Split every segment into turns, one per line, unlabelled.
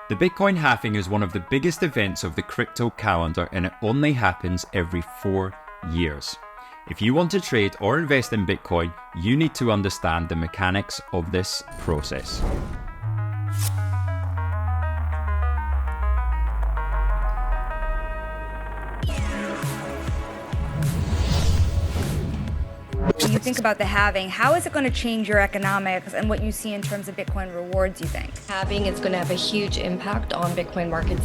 The Bitcoin halving is one of the biggest events of the crypto calendar, and it only happens every 4 years. If you want to trade or invest in Bitcoin, you need to understand the mechanics of this process.
When you think about the halving, how is it going to change your economics and what you see in terms of Bitcoin rewards, you think?
Halving is going to have a huge impact on Bitcoin markets.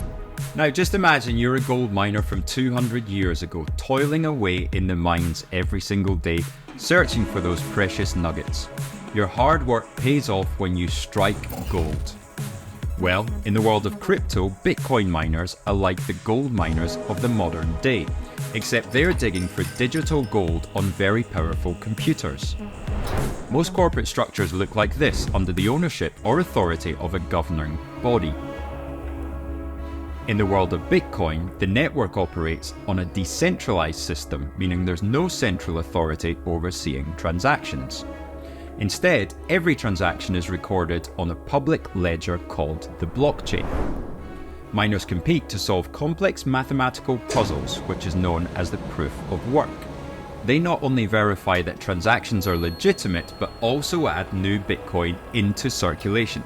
Now just imagine you're a gold miner from 200 years ago, toiling away in the mines every single day, searching for those precious nuggets. Your hard work pays off when you strike gold. Well, in the world of crypto, Bitcoin miners are like the gold miners of the modern day, except they're digging for digital gold on very powerful computers. Most corporate structures look like this under the ownership or authority of a governing body. In the world of Bitcoin, the network operates on a decentralized system, meaning there's no central authority overseeing transactions. Instead, every transaction is recorded on a public ledger called the blockchain. Miners compete to solve complex mathematical puzzles, which is known as the proof of work. They not only verify that transactions are legitimate, but also add new Bitcoin into circulation.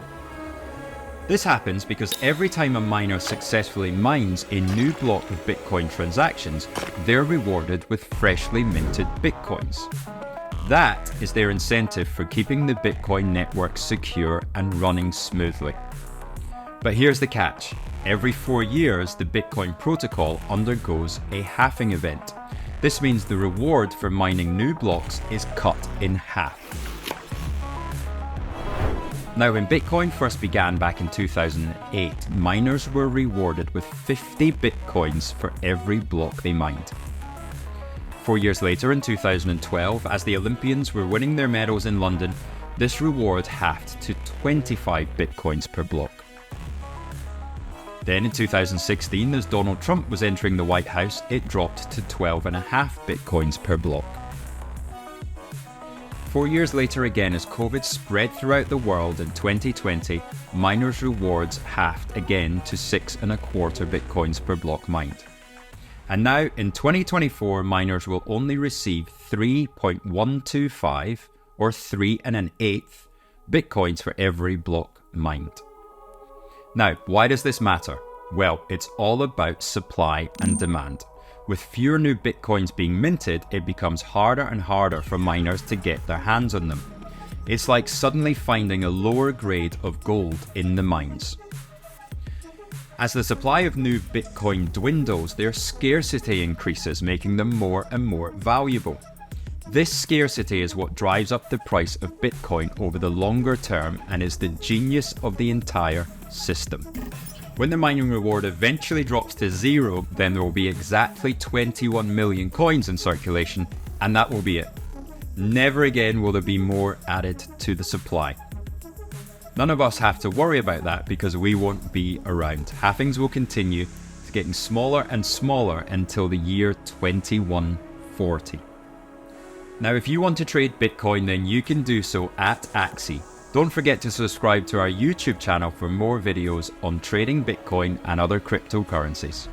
This happens because every time a miner successfully mines a new block of Bitcoin transactions, they're rewarded with freshly minted Bitcoins. That is their incentive for keeping the Bitcoin network secure and running smoothly. But here's the catch. Every 4 years, the Bitcoin protocol undergoes a halving event. This means the reward for mining new blocks is cut in half. Now, when Bitcoin first began back in 2008, miners were rewarded with 50 Bitcoins for every block they mined. 4 years later, in 2012, as the Olympians were winning their medals in London, this reward halved to 25 Bitcoins per block. Then in 2016, as Donald Trump was entering the White House, it dropped to 12.5 Bitcoins per block. 4 years later again, as COVID spread throughout the world in 2020, miners' rewards halved again to 6.25 Bitcoins per block mined. And now in 2024, miners will only receive 3.125 or 3.125 Bitcoins for every block mined. Now, why does this matter? Well, it's all about supply and demand. With fewer new Bitcoins being minted, it becomes harder and harder for miners to get their hands on them. It's like suddenly finding a lower grade of gold in the mines. As the supply of new Bitcoin dwindles, their scarcity increases, making them more and more valuable. This scarcity is what drives up the price of Bitcoin over the longer term and is the genius of the entire system. When the mining reward eventually drops to zero, then there will be exactly 21 million coins in circulation, and that will be it. Never again will there be more added to the supply. None of us have to worry about that because we won't be around. Halvings will continue getting smaller and smaller until the year 2140. Now, if you want to trade Bitcoin, then you can do so at Axie. Don't forget to subscribe to our YouTube channel for more videos on trading Bitcoin and other cryptocurrencies.